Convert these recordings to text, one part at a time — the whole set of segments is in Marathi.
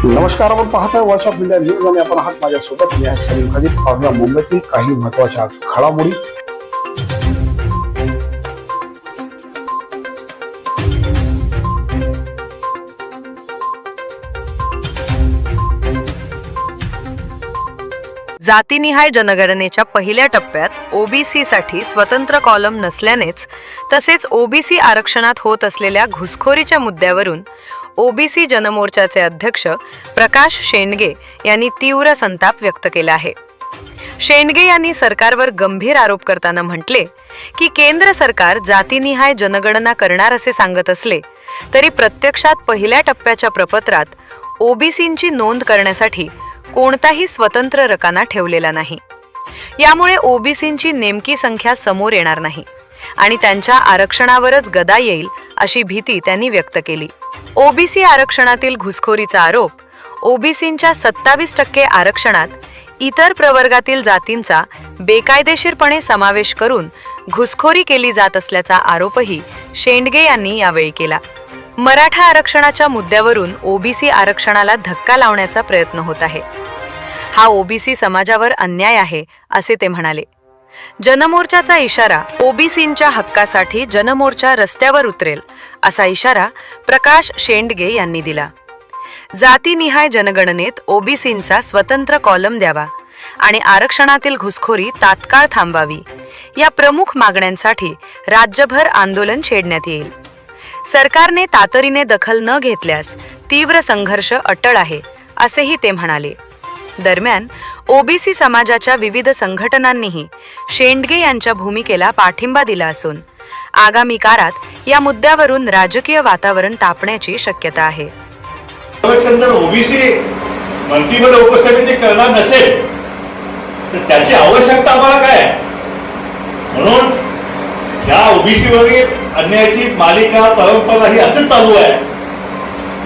नमस्कार, आपण पाहताय व्हॉइस ऑफ इंडिया न्यूज आणि आपण आहात माझ्यासोबत. मी आहे सलीम खालीद. पाहूया मुंबईतील काही महत्त्वाच्या घडामोडी. जातीनिहाय जनगणनेच्या पहिल्या टप्प्यात ओबीसी साठी स्वतंत्र कॉलम नसल्यानेच तसेच ओबीसी आरक्षणात होत असलेल्या घुसखोरीच्या मुद्द्यावरून ओबीसी जनमोर्चाचे अध्यक्ष प्रकाश शेंडगे यांनी तीव्र संताप व्यक्त केला आहे. शेंडगे यांनी सरकारवर गंभीर आरोप करताना म्हटले की केंद्र सरकार जातीनिहाय जनगणना करणार असे सांगत असले तरी प्रत्यक्षात पहिल्या टप्प्याच्या प्रपत्रात ओबीसींची नोंद करण्यासाठी कोणताही स्वतंत्र रकाना ठेवलेला नाही. यामुळे ओबीसींची नेमकी संख्या समोर येणार नाही आणि त्यांच्या आरक्षणावरच गदा येईल अशी भीती त्यांनी व्यक्त केली. ओबीसी आरक्षणातील घुसखोरीचा आरोप, ओबीसींच्या 27% आरक्षणात इतर प्रवर्गातील जातींचा बेकायदेशीरपणे समावेश करून घुसखोरी केली जात असल्याचा आरोपही शेंडगे यांनी यावेळी केला. मराठा आरक्षणाच्या मुद्द्यावरून ओबीसी आरक्षणाला धक्का लावण्याचा प्रयत्न होत आहे. हा ओबीसी समाजावर अन्याय आहे असे ते म्हणाले. जनमोर्चाचा इशारा, ओबीसींच्या हक्कासाठी जनमोर्चा रस्त्यावर उतरेल असा इशारा प्रकाश शेंडगे यांनी दिला. जातीनिहाय जनगणनेत ओबीसींचा स्वतंत्र कॉलम द्यावा आणि आरक्षणातील घुसखोरी तात्काळ थांबवावी या प्रमुख मागण्यांसाठी राज्यभर आंदोलन छेडण्यात येईल. सरकारने तातडीने दखल न घेतल्यास तीव्र संघर्ष अटळ आहे असेही ते म्हणाले. दरम्यान ओबीसी समाजाच्या विविध संघटनांनीही शेंडगे यांच्या भूमिकेला पाठिंबा दिला असून आगामी काळात या मुद्द्यावरून राजकीय वातावरण तापण्याची शक्यता आहे. ओबीसी मंत्रिमंडळ उपसमिती करणार नसेल तर त्याची आवश्यकता आम्हाला काय आहे? म्हणून या ओबीसीवरील अन्यायाची मालिका परंपरा ही असंच चालू आहे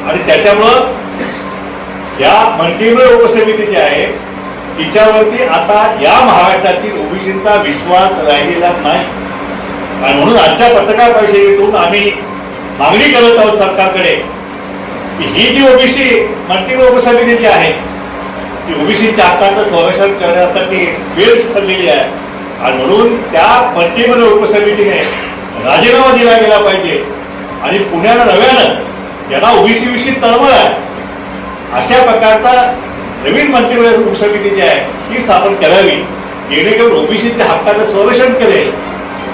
आणि त्याच्यामुळं या मंत्रिमंडळ उपसमिती जी आहे तिच्यावरती आता या महाराष्ट्रातील ओबीसींचा विश्वास राहिलेला नाही. आणि म्हणून आजच्या पत्रकार परिषदेतून आम्ही मागणी करत आहोत सरकारकडे की ही जी ओबीसी मंत्रिमंडळ उपसमिती जी आहे ती ओबीसीच्या हक्काचं संरक्षण करण्यासाठी वेळ ठरलेली आहे आणि म्हणून त्या मंत्रिमंडळ उपसमितीने राजीनामा दिला गेला पाहिजे आणि पुण्याला नव्यानं यांना ओबीसी विषयी तळमळ आहे अशा प्रकारचा नवीन मंत्रिमंडळ उपसमिती जी आहे ती स्थापन करावी जेणेकरून ओबीसीच्या हक्काचं संरक्षण करेल.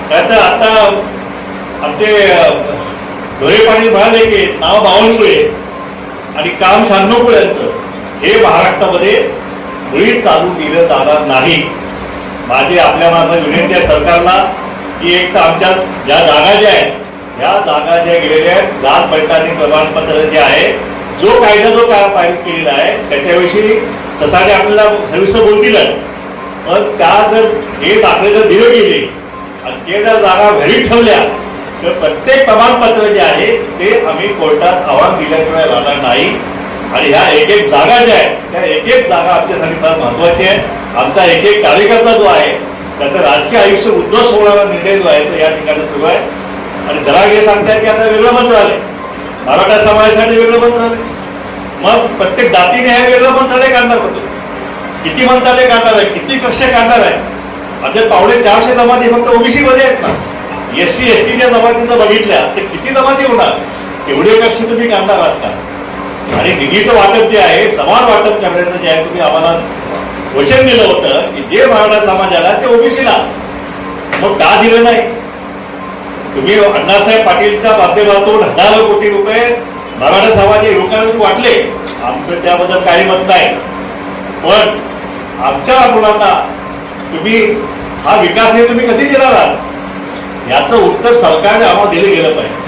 त्याचं आता आमचे डोळे पाणी म्हणाले की नाव बावनकुळे आणि काम शानोकुळे यांचं हे महाराष्ट्रामध्ये मुळीच चालू दिलं जाणार नाही. माझी आपल्या माझं विनंती आहे सरकारला की एक तर आमच्या ज्या जागा ज्या आहेत ह्या जागा ज्या गेलेल्या आहेत जात पडताळणी प्रमाणपत्र जे आहे जो कायदा जो काय पारित केलेला आहे त्याच्याविषयी तसाने आपल्याला सविस्तर बोलतीलच. पण त्या जर हे दाखले जर दिले गेले आणि ते जर जागा घरी ठेवल्या तर प्रत्येक प्रमाणपत्र जे आहे ते आम्ही कोर्टात आव्हान दिल्याशिवाय राहणार नाही. आणि ह्या एक एक जागा ज्या आहेत त्या एक एक जागा आमच्यासाठी फार महत्वाची आहे. आमचा एक एक कार्यकर्ता जो आहे त्याचं राजकीय आयुष्य उद्ध्वस्त होणारा निर्णय जो आहे तो या ठिकाणी सुरू आहे. आणि जरा हे सांगताय की आता वेगळं मंत्र आले, मराठा समाजासाठी वेगळं मंत्र आले, मग प्रत्येक जातीने हे वेगळं मंत्रालय काढणार होतो. किती मंत्रालय काढणार आहे, किती कक्ष काढणार आहे? आता 450 जमाती फक्त ओबीसी मध्ये आहेत ना. SC STच्या जमातीचं बघितल्या तर किती जमाती होणार? एवढे कक्ष तुम्ही काढणार आहात का? आणि निधीचं वाटप जे आहे समान वाटप करण्याचं जे आहे तुम्ही आम्हाला वचन दिलं होतं की जे मराठा समाजाला ते ओबीसीला, मग का दिलं नाही? तुम्ही अण्णासाहेब पाटीलच्या माध्यमातून हजारो कोटी रुपये मराठा समाजाच्या युवकांना वाटले, आमचं त्याबद्दल काही मत नाही. पण आमच्या मुलांना तुम्ही हा विकास हे तुम्ही कधी देणार आहात याचं उत्तर सरकारने आम्हाला दिलं गेलं पाहिजे.